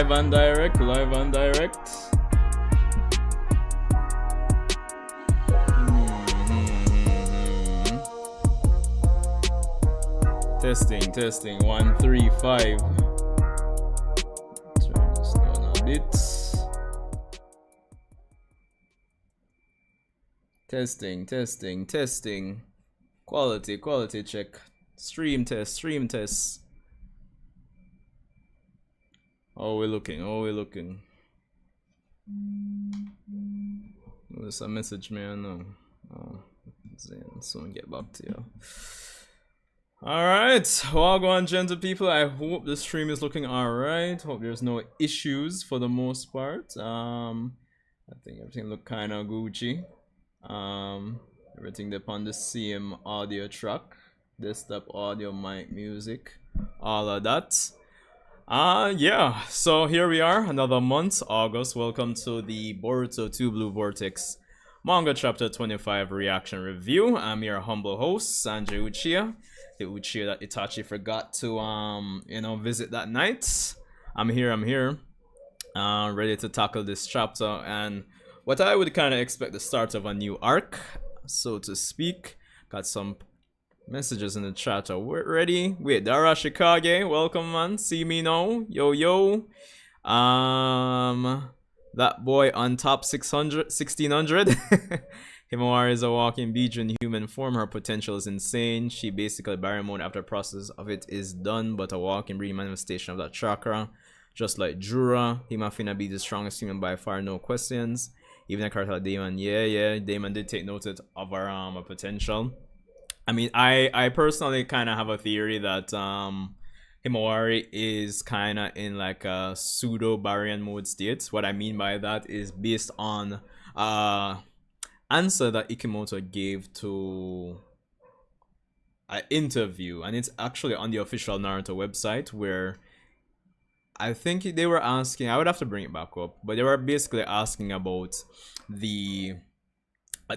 Live and direct, live and direct. Testing, 1, 3, 5. Turn this down a bit. Testing. Quality check. Stream test. How we looking? There's a message me I know. Oh, soon get back to you. Alright, well go on, gentle people. I hope the stream is looking alright. Hope there's no issues for the most part. I think everything look kinda Gucci. Everything upon the same audio track. Desktop audio, mic, music, all of that. Yeah, so here we are, another month, August. Welcome to the Boruto 2 Blue Vortex Manga Chapter 25 reaction review. I'm your humble host, Sanjay Uchiha. The Uchiha that Itachi forgot to, visit that night. I'm here, ready to tackle this chapter. And what I would kind of expect the start of a new arc, so to speak. Got some messages in the chat. We're ready. Wait, Dara Shikage, welcome man. See me now. Yo. That boy on top 1600. Himawari is a walking beach in human form. Her potential is insane. She basically barren mode after process of it is done, but a walking breed manifestation of that chakra. Just like Jura, Hima finna be the strongest human by far, no questions. Even a character like Damon, yeah, Damon did take note of our potential. I mean, I personally kind of have a theory that Himawari is kind of in like a pseudo barren mode state. What I mean by that is based on answer that Ikimoto gave to an interview, and it's actually on the official Naruto website, where I think they were asking, I would have to bring it back up, but they were basically asking about the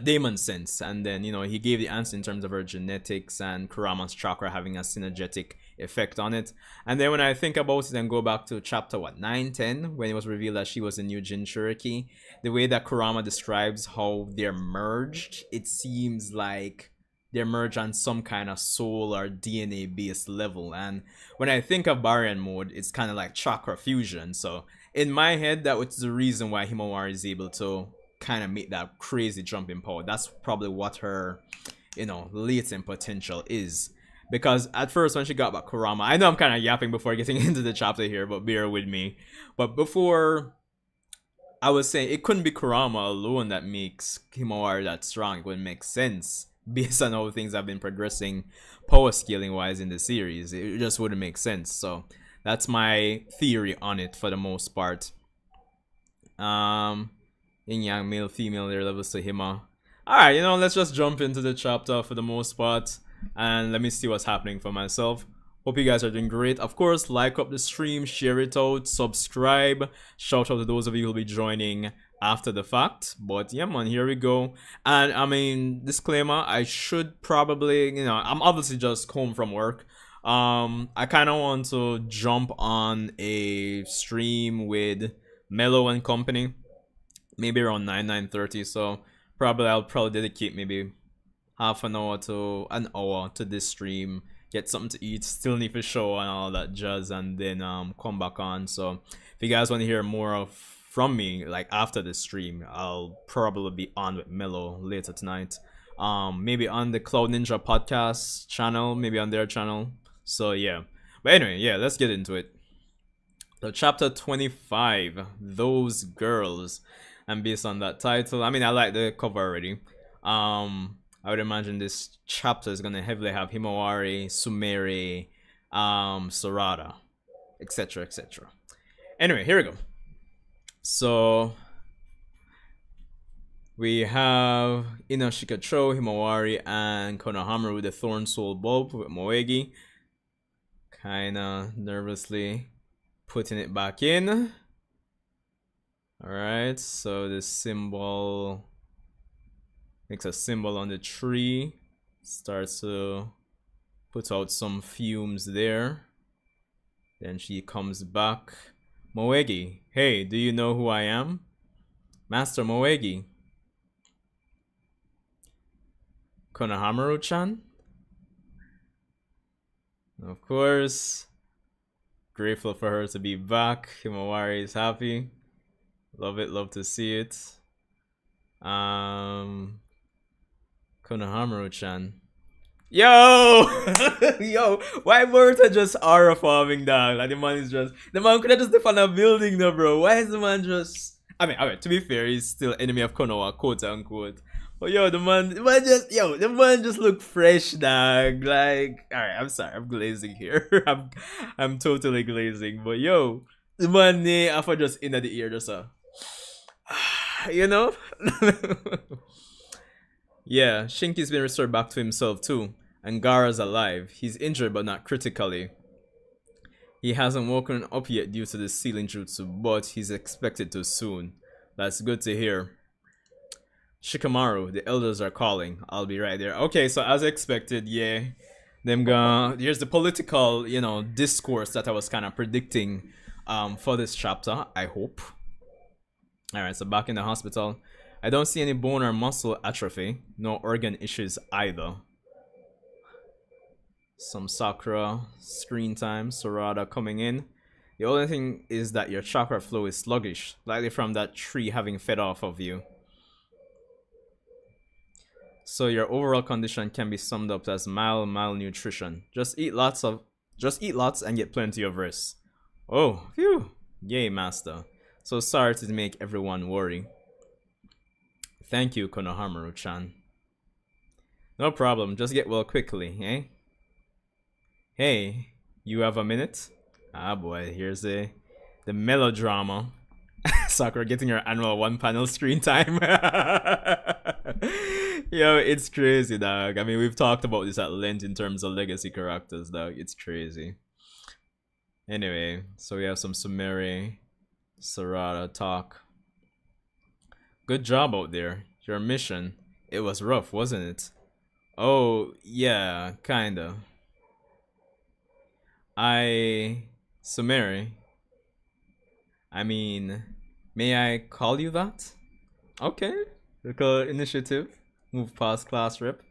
Damon sense, and then he gave the answer in terms of her genetics and Kurama's chakra having a synergetic effect on it. And then when I think about it and go back to chapter 9-10, when it was revealed that she was a new Jinchuriki, the way that Kurama describes how they're merged, it seems like they're merged on some kind of soul or DNA based level. And when I think of barren mode, it's kind of like chakra fusion. So in my head, that was the reason why Himawari is able to kind of make that crazy jump in power. That's probably what her latent potential is. Because at first when she got back Kurama, I know I'm kind of yapping before getting into the chapter here, but bear with me. But before, I was saying it couldn't be Kurama alone that makes Himawari that strong. It wouldn't make sense based on how things have been progressing power scaling wise in the series. It just wouldn't make sense. So that's my theory on it for the most part. Yin Yang, male, female, their levels to Hima. Alright, let's just jump into the chapter for the most part, and let me see what's happening for myself. Hope you guys are doing great. Of course, like up the stream, share it out, subscribe. Shout out to those of you who will be joining after the fact. But yeah man, here we go. And I mean, disclaimer, I should probably, I'm obviously just home from work. I kind of want to jump on a stream with Mello and company, maybe around 9:30. So I'll probably dedicate maybe half an hour to an hour to this stream, get something to eat, still need for show and all that jazz, and then come back on. So if you guys want to hear more from me like after the stream, I'll probably be on with Mello later tonight, maybe on the Cloud Ninja podcast channel, maybe on their channel. So yeah, but anyway, yeah, let's get into it. So chapter 25, Those Girls. And based on that title, I mean, I like the cover already. I would imagine this chapter is gonna heavily have Himawari, Sumire, Sarada, etc. Anyway, here we go. So we have Inashikacho, Himawari, and Konohamaru with the Thorn Soul Bulb with Moegi. Kinda nervously putting it back in. Alright, so this symbol makes a symbol on the tree, starts to put out some fumes there. Then she comes back. Moegi, hey, do you know who I am? Master Moegi. Konohamaru-chan? Of course. Grateful for her to be back. Himawari is happy. Love it, love to see it. Konohamaru-chan. Yo! Yo, why Boruto just aura farming down? Like the man is just, the man could have just defend a building though, bro. Why is the man just, I mean, to be fair, he's still enemy of Konoha, quote unquote. But yo, the man just look fresh, dog. Like, alright, I'm sorry, I'm glazing here. I'm totally glazing. But yo, the man after just in the ear, just you know? Yeah, Shinki's been restored back to himself too, and Gaara's alive. He's injured but not critically. He hasn't woken up yet due to the sealing jutsu, but he's expected to soon. That's good to hear. Shikamaru, the elders are calling. I'll be right there. Okay, so as expected, yeah. Here's the political, discourse that I was kind of predicting for this chapter, I hope. Alright, so back in the hospital. I don't see any bone or muscle atrophy, no organ issues either. Some Sakura screen time, Sarada coming in. The only thing is that your chakra flow is sluggish, likely from that tree having fed off of you. So your overall condition can be summed up as mild malnutrition. Just eat lots and get plenty of rest. Oh, phew. Yay, master. So sorry to make everyone worry. Thank you, Konohamaru-chan. No problem, just get well quickly, eh? Hey, you have a minute? Ah boy, here's the melodrama. Sakura getting her annual one-panel screen time. Yo, it's crazy, dog. I mean, we've talked about this at length in terms of legacy characters, dog. It's crazy. Anyway, so we have some Sumire, Sarada talk. Good job out there. Your mission. It was rough, wasn't it? Oh, yeah, kinda. Sumire. I mean, may I call you that? Okay. Little initiative. Move past class rep.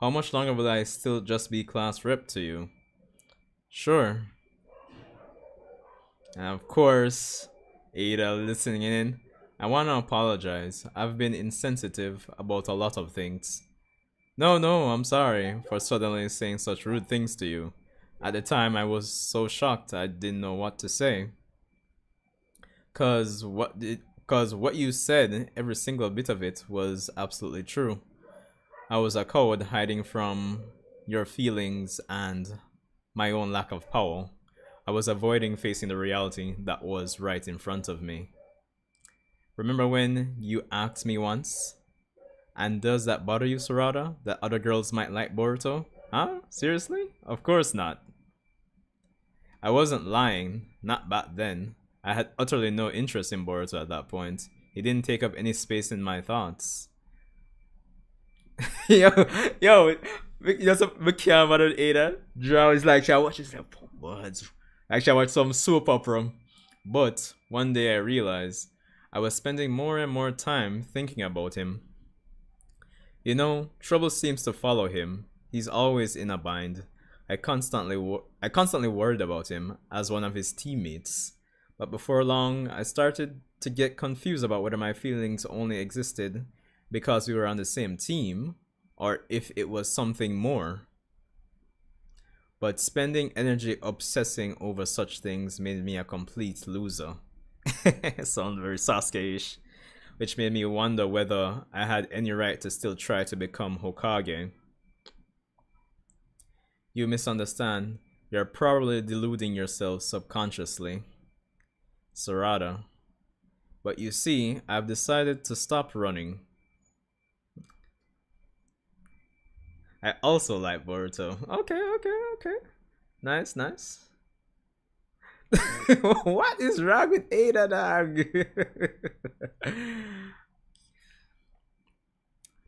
How much longer will I still just be class rep to you? Sure. And of course, Ada listening in. I want to apologize. I've been insensitive about a lot of things. No, I'm sorry for suddenly saying such rude things to you. At the time, I was so shocked I didn't know what to say. Cause what you said, every single bit of it, was absolutely true. I was a coward hiding from your feelings and my own lack of power. I was avoiding facing the reality that was right in front of me. Remember when you asked me once? And does that bother you, Sarada? That other girls might like Boruto? Huh? Seriously? Of course not. I wasn't lying. Not back then. I had utterly no interest in Boruto at that point. He didn't take up any space in my thoughts. yo, that's a can't bother Ada. Draw is like, shall I watch this? Actually, I watched some soap opera. But one day I realized I was spending more and more time thinking about him. You know, trouble seems to follow him. He's always in a bind. I constantly worried about him as one of his teammates. But before long, I started to get confused about whether my feelings only existed because we were on the same team, or if it was something more. But spending energy obsessing over such things made me a complete loser. Sounds very Sasuke-ish. Which made me wonder whether I had any right to still try to become Hokage. You misunderstand. You're probably deluding yourself subconsciously. Sarada. But you see, I've decided to stop running. I also like Boruto. Okay. Nice. What is wrong with Ada, dog?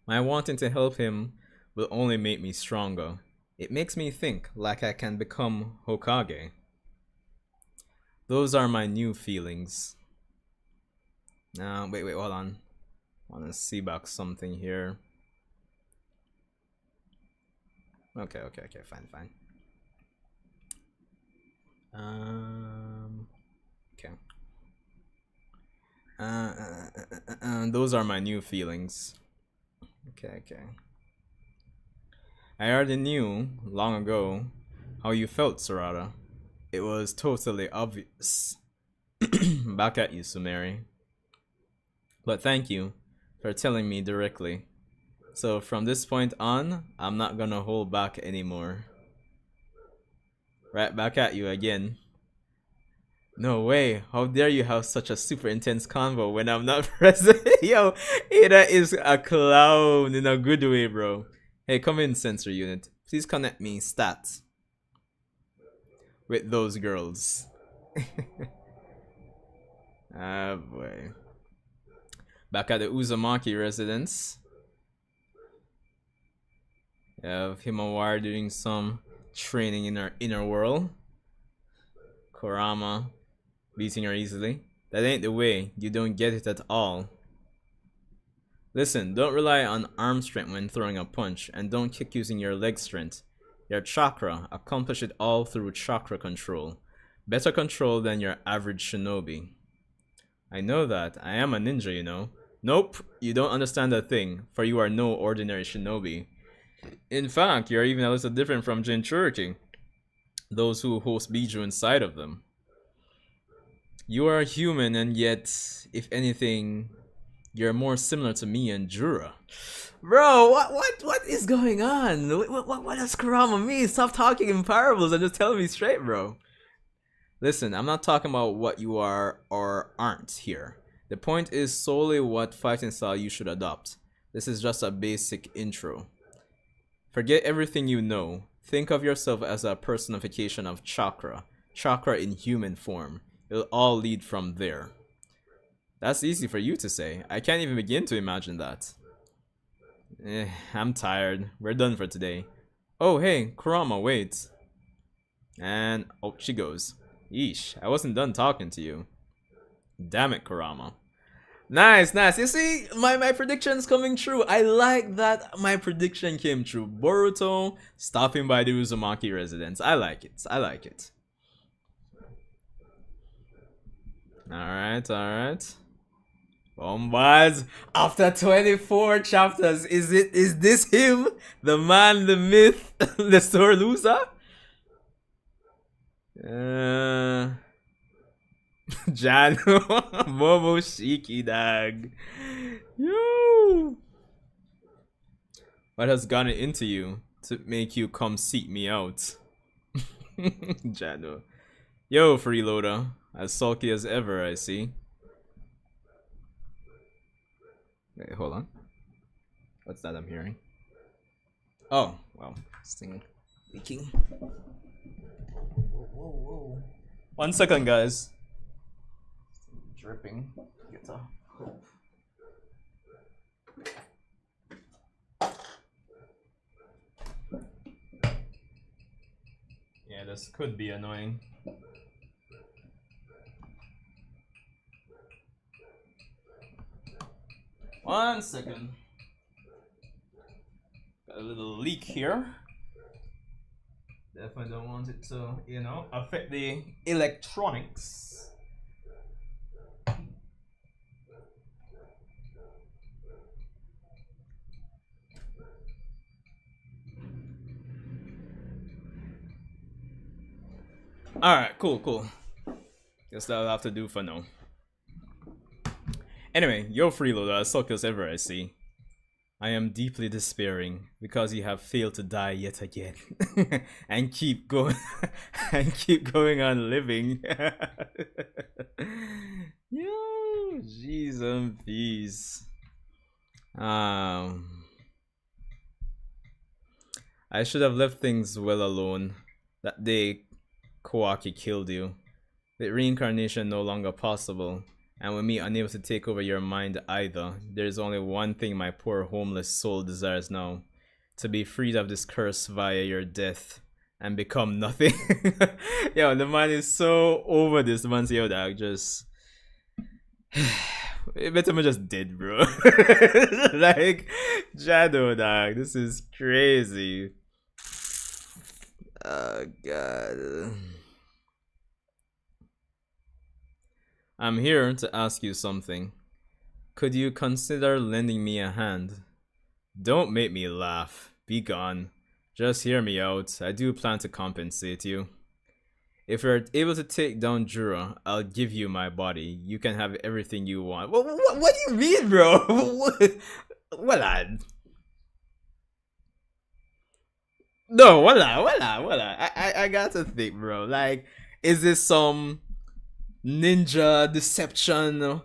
My wanting to help him will only make me stronger. It makes me think like I can become Hokage. Those are my new feelings. Wait, hold on. I want to see back something here. Okay, fine. Okay. Those are my new feelings. Okay. I already knew long ago how you felt, Sarada. It was totally obvious. Back at you, Sumire. But thank you for telling me directly. So from this point on, I'm not gonna hold back anymore. Right back at you again. No way, how dare you have such a super intense convo when I'm not present? Yo, Ada is a clown in a good way, bro. Hey, come in, sensor unit. Please connect me stats with those girls. Ah, boy. Back at the Uzumaki residence. You have Himawari doing some training in her inner world. Kurama beating her easily. That ain't the way. You don't get it at all. Listen, don't rely on arm strength when throwing a punch, and don't kick using your leg strength. Your chakra, accomplish it all through chakra control. Better control than your average shinobi. I know that. I am a ninja, you know. Nope, you don't understand a thing, for you are no ordinary shinobi. In fact, you're even a little different from Jinchuriki, those who host Biju inside of them. You are human, and yet, if anything, you're more similar to me and Jura. Bro, what is going on? What does Kurama mean? Stop talking in parables and just tell me straight, bro. Listen, I'm not talking about what you are or aren't here. The point is solely what fighting style you should adopt. This is just a basic intro. Forget everything you know. Think of yourself as a personification of chakra. Chakra in human form. It'll all lead from there. That's easy for you to say. I can't even begin to imagine that. I'm tired. We're done for today. Oh, hey, Kurama, wait. And oh, she goes. Yeesh, I wasn't done talking to you. Damn it, Kurama. Nice. You see, my prediction's coming true. I like that my prediction came true. Boruto stopping by the Uzumaki residence. I like it. Alright. Bombas. After 24 chapters, is this him? The man, the myth, the sore loser? Jan Momoshiki, dog. Yo, what has gotten into you to make you come seek me out? Jano. Yo, freeloader, as sulky as ever, I see. Wait, hold on. What's that I'm hearing? Oh, well, this thing leaking. Whoa. 1 second, guys. Dripping. Get a hope. Yeah, this could be annoying. One second. Got a little leak here. Definitely don't want it to, affect the electronics. Alright, cool. Guess that'll have to do for now. Anyway, yo freeloader, as sulky as ever I see. I am deeply despairing because you have failed to die yet again. and keep going on living. Yo, jeez and peace. I should have left things well alone. That day Kawaki killed you. With reincarnation no longer possible, and with me unable to take over your mind either, there's only one thing my poor homeless soul desires now. To be freed of this curse via your death. and become nothing. Yo, the man is so over this. The man's yo dog just better man just dead, bro. Like Jado dog, this is crazy. Oh god. I'm here to ask you something. Could you consider lending me a hand? Don't make me laugh. Be gone. Just hear me out. I do plan to compensate you. If you're able to take down Jura, I'll give you my body. You can have everything you want. What do you mean, bro? What lad? No, what I got to think, bro. Like, is this some ninja deception?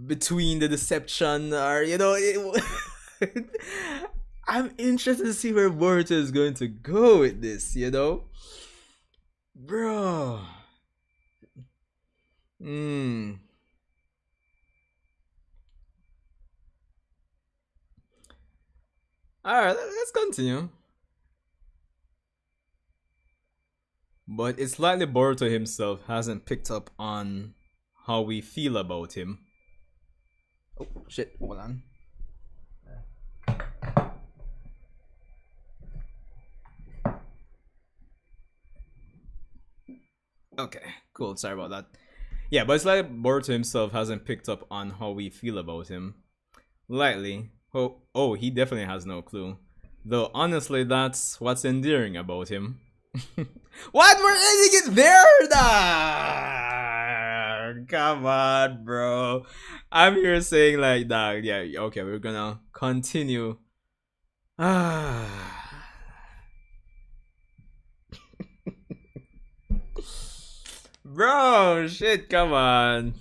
Between the deception, or I'm interested to see where Boruto is going to go with this, bro. Alright, let's continue. But it's likely Boruto himself hasn't picked up on how we feel about him. Oh shit, hold on. Okay, cool, sorry about that. Yeah, but it's like Boruto himself hasn't picked up on how we feel about him. Likely. Oh, he definitely has no clue. Though honestly, that's what's endearing about him. What more did he get there? Come on, bro. I'm here saying like that. Yeah, okay, we're gonna continue. Bro, shit, come on.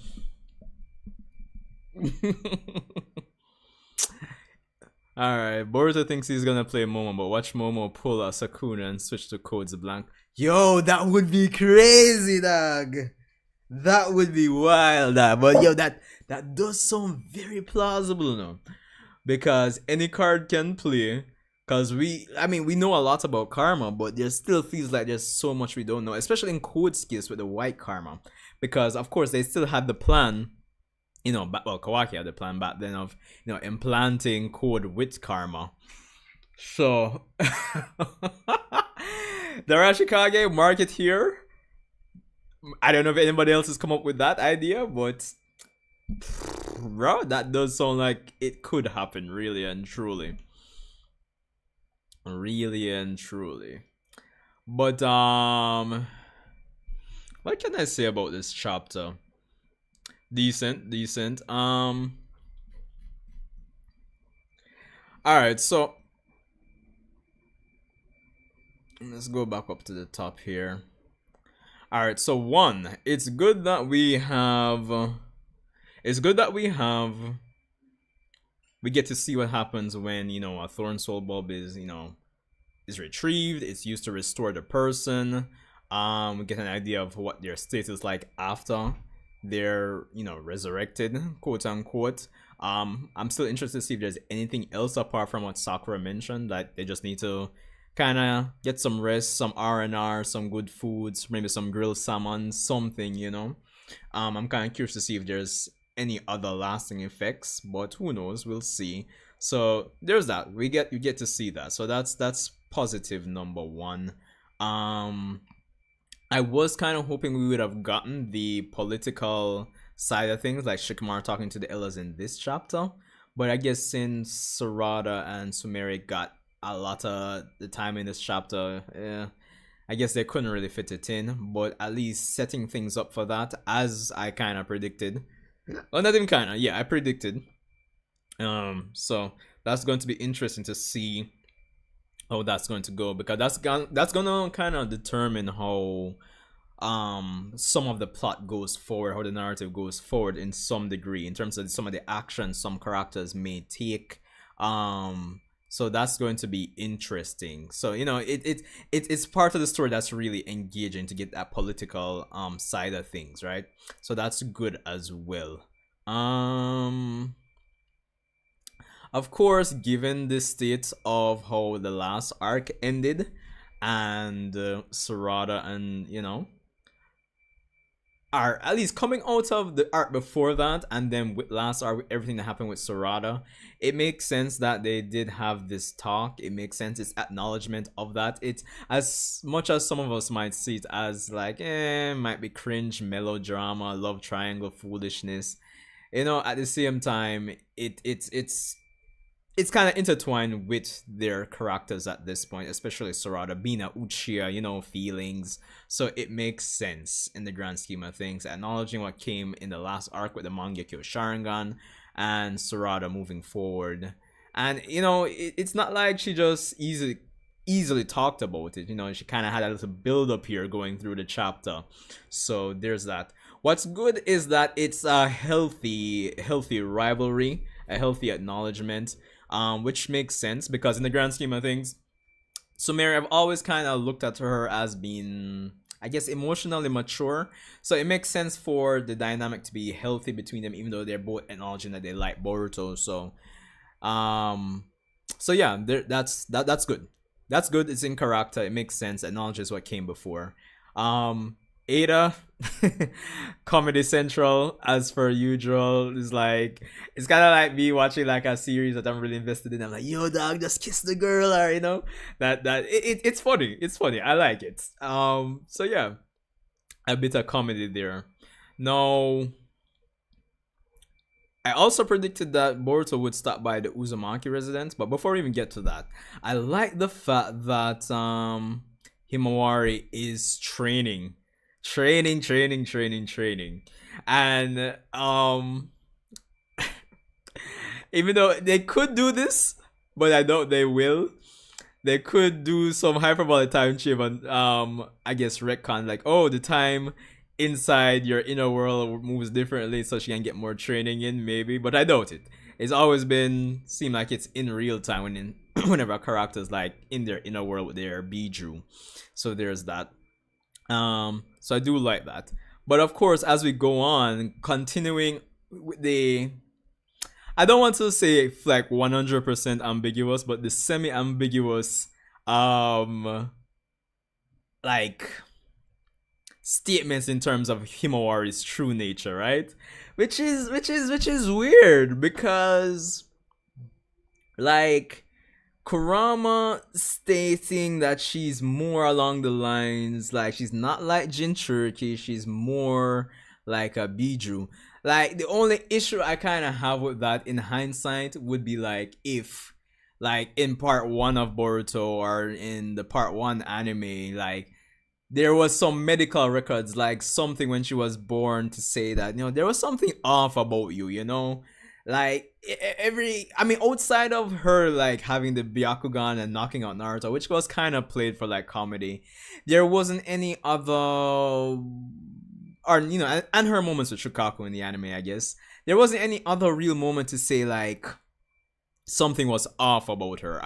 Alright, Boruto thinks he's gonna play Momo, but watch Momo pull a Sakuna and switch to codes blank. Yo, that would be crazy, dog. That would be wild, dog. But yo, that does sound very plausible now. Because any card can play. Because we know a lot about Karma, but there still feels like there's so much we don't know. Especially in code skills with the white Karma. Because, of course, they still had the plan. Well, Kawaki had the plan back then of, implanting code with Karma. So, the Rashikage market here. I don't know if anybody else has come up with that idea, but bro, that does sound like it could happen, really and truly. Really and truly. But, what can I say about this chapter? Decent. Alright, so let's go back up to the top here. Alright, so one, it's good that we get to see what happens when, a Thorn Soul Bulb is, is retrieved. It's used to restore the person. We get an idea of what their state is like after they're resurrected, quote unquote. I'm still interested to see if there's anything else apart from what Sakura mentioned, that they just need to kind of get some rest, some R&R, some good foods, maybe some grilled salmon, something, I'm kind of curious to see if there's any other lasting effects, but who knows, we'll see. So there's that. You get to see that, so that's positive number one. I was kind of hoping we would have gotten the political side of things, like Shikamaru talking to the elders in this chapter. But I guess since Sarada and Sumire got a lot of the time in this chapter, I guess they couldn't really fit it in. But at least setting things up for that, as I kind of predicted. Well, not even kind of, yeah, I predicted. So that's going to be interesting to see how that's going to go, because that's gonna kind of determine how some of the plot goes forward, how the narrative goes forward in some degree, in terms of some of the actions some characters may take. So that's going to be interesting. So it's part of the story that's really engaging, to get that political side of things, right? So that's good as well. Of course, given the state of how the last arc ended, and Sarada, and are at least coming out of the arc before that, and then with last arc, with everything that happened with Sarada, it makes sense that they did have this talk. It makes sense. It's acknowledgement of that. It's as much as some of us might see it as like, might be cringe, melodrama, love triangle, foolishness. At the same time, it's kind of intertwined with their characters at this point, especially Sarada being a Uchiha, feelings. So it makes sense in the grand scheme of things, acknowledging what came in the last arc with the Mangekyo Sharingan and Sarada moving forward. And it's not like she just easily talked about it. She kind of had a little build up here going through the chapter. So there's that. What's good is that it's a healthy rivalry, a healthy acknowledgement. Which makes sense because in the grand scheme of things, Sumire, I've always kind of looked at her as being, I guess, emotionally mature. So it makes sense for the dynamic to be healthy between them, even though they're both acknowledging that they like Boruto. So yeah, that's good. That's good. It's in character. It makes sense. Acknowledges what came before. Ada, Comedy Central, as per usual, is like, it's kind of like me watching like a series that I'm really invested in. I'm like, yo, dog, just kiss the girl, or it's funny. It's funny. I like it. So yeah, a bit of comedy there. No, I also predicted that Boruto would stop by the Uzumaki residence, but before we even get to that, I like the fact that Himawari is training, and even though they could do this, but I doubt they will. They could do some hyperbolic time chip and I guess retcon, like, oh, the time inside your inner world moves differently so she can get more training in, maybe, but I doubt it. It's always seem like it's in real time whenever a character's like in their inner world with their Biju. So there's that. So I do like that. But of course, as we go on, continuing with I don't want to say like 100% ambiguous, but the semi-ambiguous like statements in terms of Himawari's true nature, right? Which is weird because like Kurama stating that she's more along the lines like she's not like Jinchuriki, she's more like a Biju. Like the only issue I kind of have with that in hindsight would be like if like in part 1 of Boruto or in the part 1 anime, like there was some medical records, like something when she was born to say that there was something off about you, like outside of her like having the Byakugan and knocking out Naruto, which was kind of played for like comedy, there wasn't any other, or and her moments with Shukaku in the anime, I guess there wasn't any other real moment to say like something was off about her.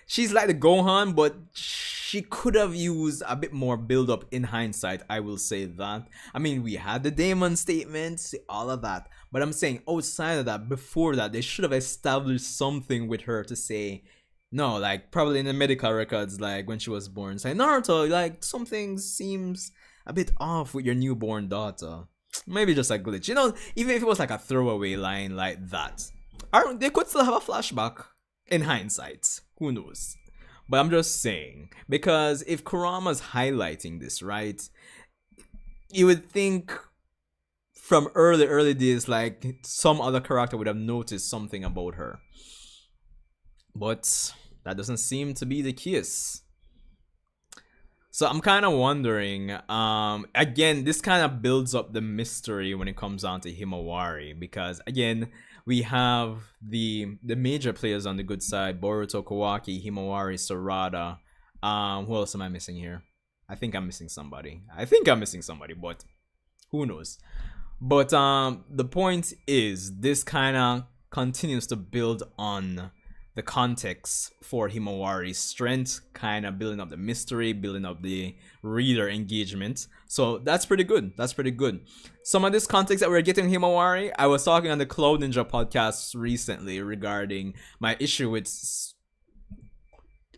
She's like the Gohan, but she could have used a bit more build up in hindsight, I will say that. We had the Daemon statements, all of that, but I'm saying outside of that, before that, they should have established something with her to say, no, like probably in the medical records, like when she was born, say, Naruto, like something seems a bit off with your newborn daughter. Maybe just a glitch, even if it was like a throwaway line like that. Or they could still have a flashback in hindsight. Who knows? But I'm just saying, because if Kurama's highlighting this, right, you would think from early days, like some other character would have noticed something about her. But that doesn't seem to be the case. So I'm kind of wondering, again, this kind of builds up the mystery when it comes down to Himawari, because again, we have the major players on the good side: Boruto, Kawaki, Himawari, Sarada. Who else am I missing here? I think I'm missing somebody, but who knows? But the point is, this kind of continues to build on the context for Himawari's strength, kind of building up the mystery, building up the reader engagement. So that's pretty good. Some of this context that we're getting Himawari, I was talking on the Cloud Ninja podcast recently regarding my issue with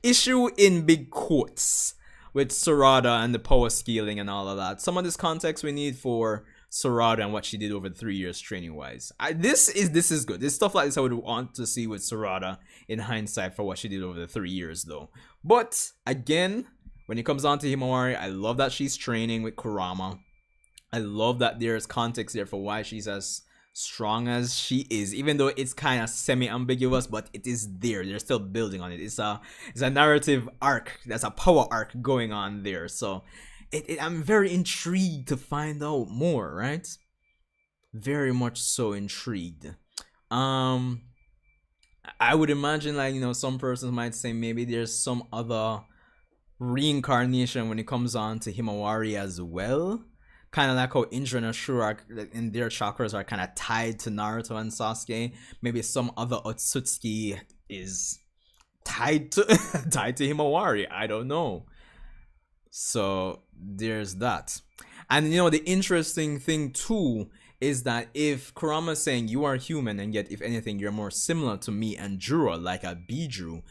issue in big quotes with Sarada and the power scaling and all of that. Some of this context we need for Sarada and what she did over 3 years training wise. This is good. This stuff like this I would want to see with Sarada in hindsight for what she did over the 3 years though. But again, when it comes down to Himawari, I love that she's training with Kurama. I love that there's context there for why she's as strong as she is, even though it's kind of semi-ambiguous, but it is there. They're still building on it. It's a narrative arc. There's a power arc going on there. So I'm very intrigued to find out more, right? Very much so intrigued. I would imagine, like, you know, some persons might say maybe there's some other reincarnation when it comes on to Himawari as well. Kind of like how Indra and Ashura in their chakras are kind of tied to Naruto and Sasuke. Maybe some other Otsutsuki is tied to Himawari. I don't know. So there's that. And you know, the interesting thing too is that if Kurama is saying you are human and yet if anything you're more similar to me and Jura, like a Biju,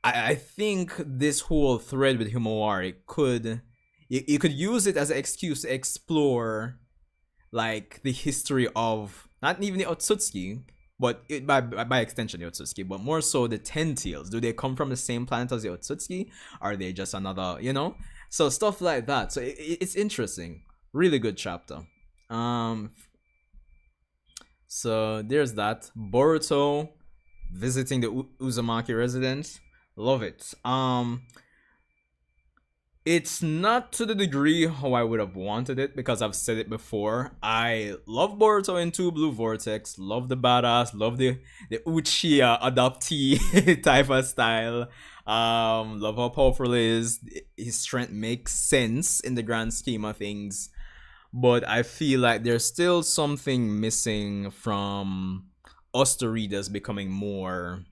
I think this whole thread with Himawari could... You could use it as an excuse to explore, like, the history of not even the Otsutsuki, but by extension the Otsutsuki, but more so the Ten Tails. Do they come from the same planet as the Otsutsuki? Are they just another, you know? So stuff like that. So it's interesting. Really good chapter. So there's that. Boruto visiting the Uzumaki residence. Love it. It's not to the degree how I would have wanted it, because I've said it before. I love Boruto in 2 Blue Vortex. Love the badass. Love the Uchiha adoptee type of style. Love how powerful he is. His strength makes sense in the grand scheme of things. But I feel like there's still something missing from us the readers becoming more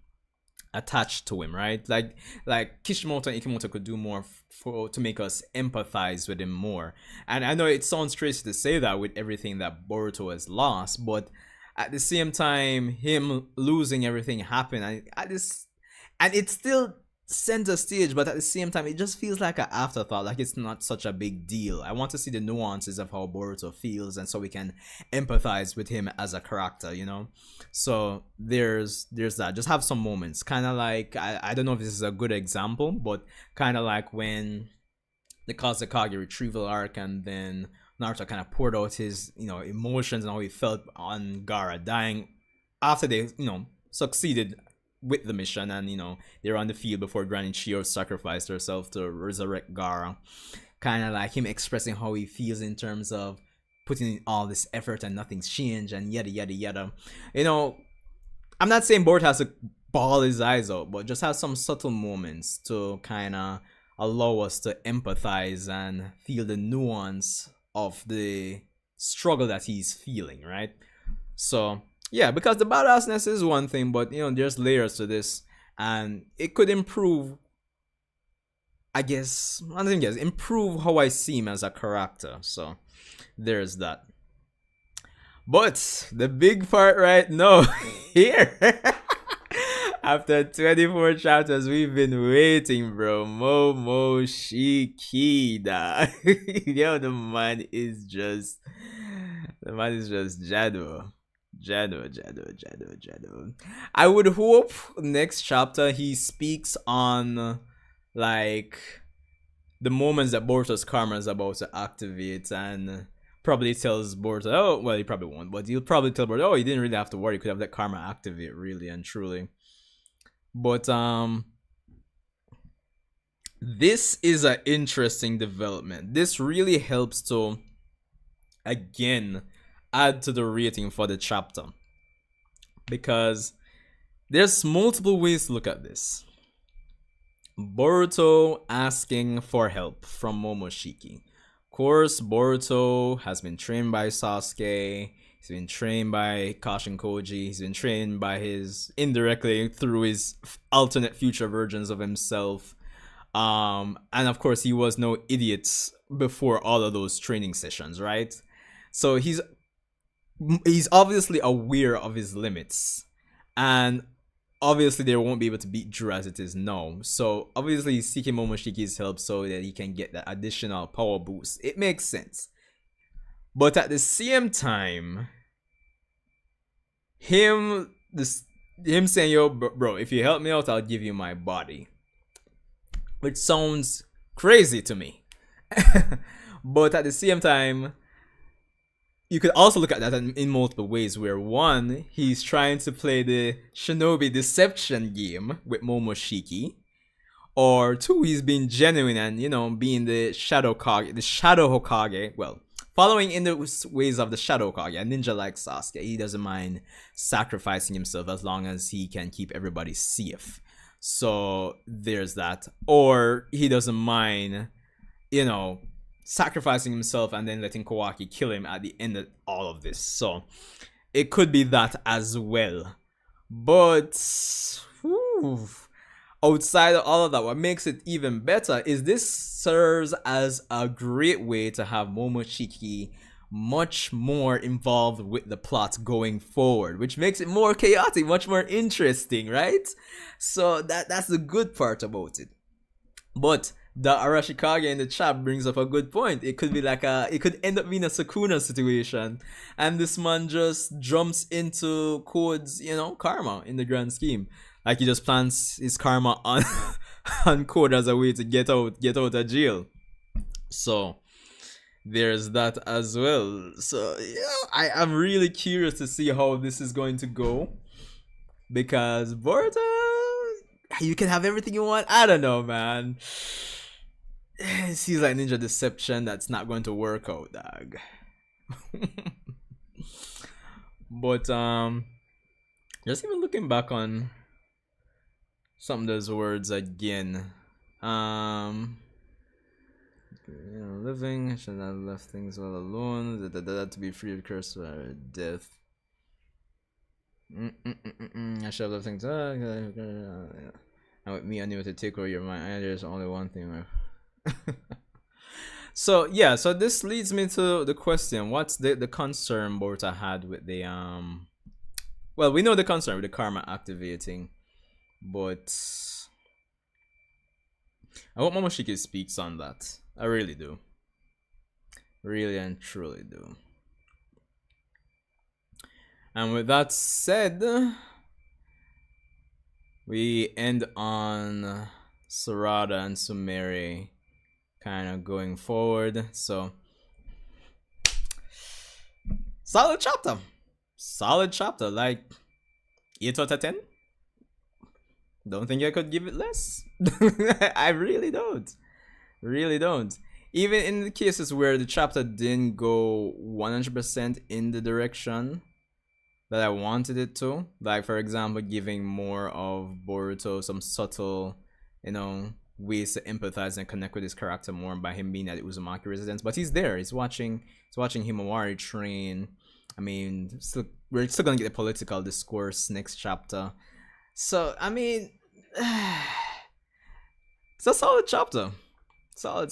attached to him, right? Like Kishimoto and Ikimoto could do more to make us empathize with him more. And I know it sounds crazy to say that with everything that Boruto has lost, but at the same time, him losing everything happened, and it's still center stage, but at the same time, it just feels like an afterthought, like it's not such a big deal. I want to see the nuances of how Boruto feels, and so we can empathize with him as a character, you know? So there's that. Just have some moments, kind of like, I don't know if this is a good example, but kind of like when the Kazekage retrieval arc, and then Naruto kind of poured out his, you know, emotions and how he felt on Gaara dying after they, you know, succeeded with the mission, and you know, they're on the field before Granny Chiyo sacrificed herself to resurrect Gaara. Kind of like him expressing how he feels in terms of putting in all this effort and nothing's changed and yada yada yada. You know, I'm not saying Boruto has to bawl his eyes out, but just have some subtle moments to kind of allow us to empathize and feel the nuance of the struggle that he's feeling, right? So yeah, because the badassness is one thing, but you know, there's layers to this, and it could improve, I guess, improve how I see him as a character. So there's that. But the big part right now here, after 24 chapters, we've been waiting, bro. Momoshiki, yo, the man is just Jado. I would hope next chapter he speaks on, like, the moments that Boruto's karma is about to activate, and probably tells Boruto, oh, well, he probably won't, but he'll probably tell Boruto, oh, you didn't really have to worry, you could have let karma activate, really and truly. But this is an interesting development. This really helps to, again, add to the rating for the chapter, because there's multiple ways to look at this. Boruto asking for help from Momoshiki. Of course, Boruto has been trained by Sasuke, he's been trained by Kashin Koji, he's been trained by his, indirectly through his alternate future versions of himself, and of course he was no idiot before all of those training sessions, right? So he's obviously aware of his limits, and obviously they won't be able to beat Jura as it is now. So obviously he's seeking Momoshiki's help so that he can get that additional power boost. It makes sense. But at the same time, him saying, yo, bro, if you help me out, I'll give you my body. Which sounds crazy to me. But at the same time, you could also look at that in multiple ways, where one, he's trying to play the shinobi deception game with Momoshiki, or two, he's being genuine and, you know, being the shadow Hokage, well, following in the ways of the shadow Hokage, a ninja like Sasuke. He doesn't mind sacrificing himself as long as he can keep everybody safe. So there's that. Or he doesn't mind, you know, sacrificing himself and then letting Kawaki kill him at the end of all of this. So it could be that as well. But whew, outside of all of that, what makes it even better is this serves as a great way to have Momoshiki much more involved with the plot going forward, which makes it more chaotic, much more interesting, right? So that's the good part about it. But the Arashikage in the chat brings up a good point. It could be like it could end up being a Sukuna situation, and this man just jumps into Code's, you know, karma in the grand scheme. Like he just plants his karma on on Code as a way to get out of jail. So there's that as well. So yeah, I am really curious to see how this is going to go, because Boruto, you can have everything you want. I don't know, man. It seems like ninja deception that's not going to work out, dog. But just even looking back on some of those words again, you know, living, I should not have left things well alone. To be free of curse or death. I should have left things. And with me, I knew to take over your mind. There's only one thing. So yeah, so this leads me to the question: what's the concern Boruto had with the well, we know the concern with the karma activating, but I hope Momoshiki speaks on that. I really do. Really and truly do. And with that said, we end on Sarada and Sumire kind of going forward. So solid chapter, like 8 out of 10. Don't think I could give it less. I really don't. Even in the cases where the chapter didn't go 100% in the direction that I wanted it to, like for example giving more of Boruto some subtle, you know, ways to empathize and connect with his character more by him being at Uzumaki residence, but he's there, he's watching Himawari train. I mean, we're still gonna get the political discourse next chapter. So I mean, it's a solid chapter. Solid.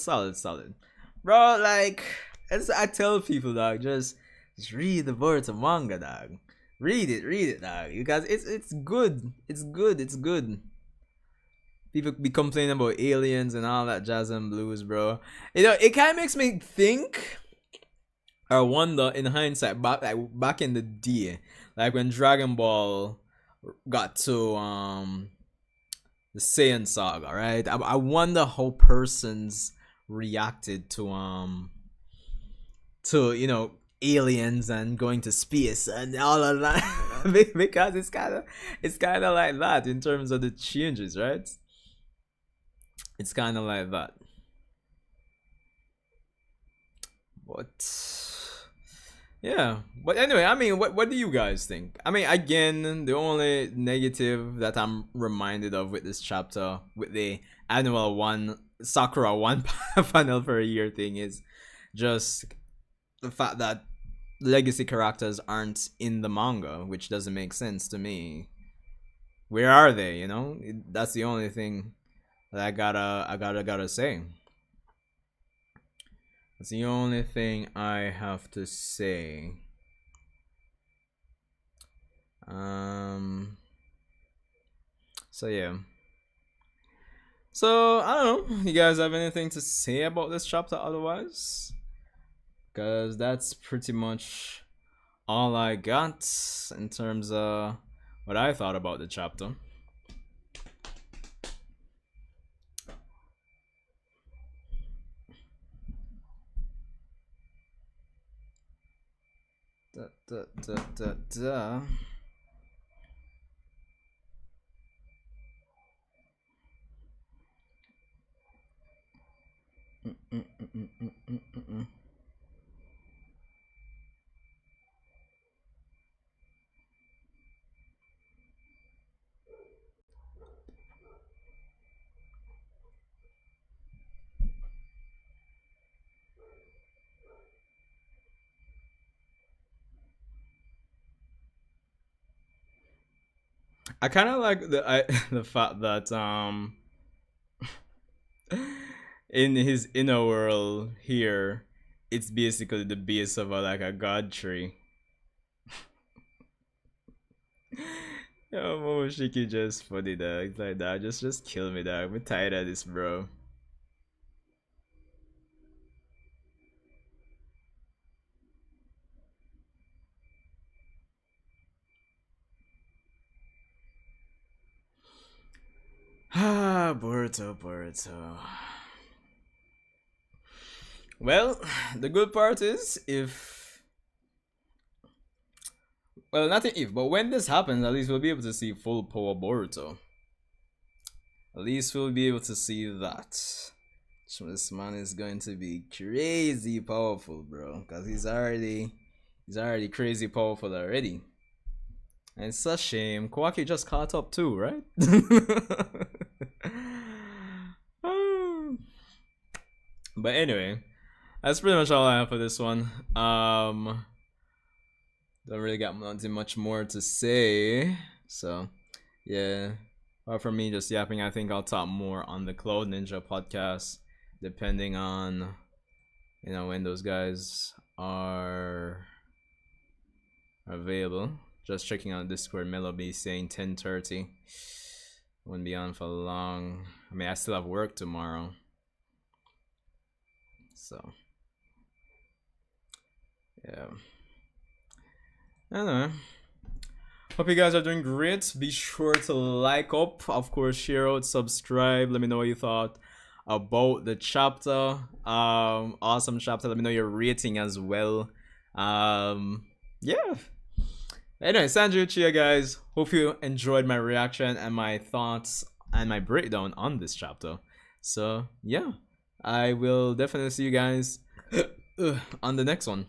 Bro, like, as I tell people, dog, just read the Boruto manga, dog. Read it, dog. Because it's good. It's good. People be complaining about aliens and all that jazz and blues, bro. You know, it kind of makes me think or wonder in hindsight back in the day, like when Dragon Ball got to the Saiyan saga, right? I wonder how persons reacted to you know, aliens and going to space and all of that. Because it's kind of like that in terms of the changes, right? It's kind of like that. But yeah, but anyway, I mean, what do you guys think? I mean, again, the only negative that I'm reminded of with this chapter, with the annual Sakura one panel per year thing, is just the fact that legacy characters aren't in the manga, which doesn't make sense to me. Where are they? You know, that's the only thing that I gotta say. That's the only thing I have to say. So yeah. So I don't know. You guys have anything to say about this chapter otherwise? Cause that's pretty much all I got in terms of what I thought about the chapter. Da, da, da, da, da. I kind of like the fact that in his inner world here, it's basically the base of a god tree. Yo, Momoshiki just funny dog. It's like that. Just kill me, dog. I'm tired of this, bro. Ah, Boruto, Boruto. Well, the good part is if, well, nothing if, but when this happens, at least we'll be able to see full power Boruto. At least we'll be able to see that. So this man is going to be crazy powerful, bro, because he's already crazy powerful already. And it's a shame. Kawaki just caught up too, right? But anyway, that's pretty much all I have for this one. Don't really got nothing much more to say. So yeah. Apart from me just yapping, I think I'll talk more on the Cloud Ninja podcast, depending on, you know, when those guys are available. Just checking on Discord, Melody saying 10:30. Won't be on for long. I mean, I still have work tomorrow. So, yeah. I don't know. Hope you guys are doing great. Be sure to like up, of course, share out, subscribe. Let me know what you thought about the chapter. Awesome chapter. Let me know your rating as well. Yeah. Anyway, Sanju Uchiha, guys. Hope you enjoyed my reaction and my thoughts and my breakdown on this chapter. So yeah, I will definitely see you guys on the next one.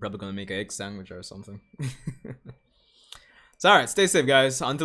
Probably gonna make an egg sandwich or something. So alright, stay safe, guys. Until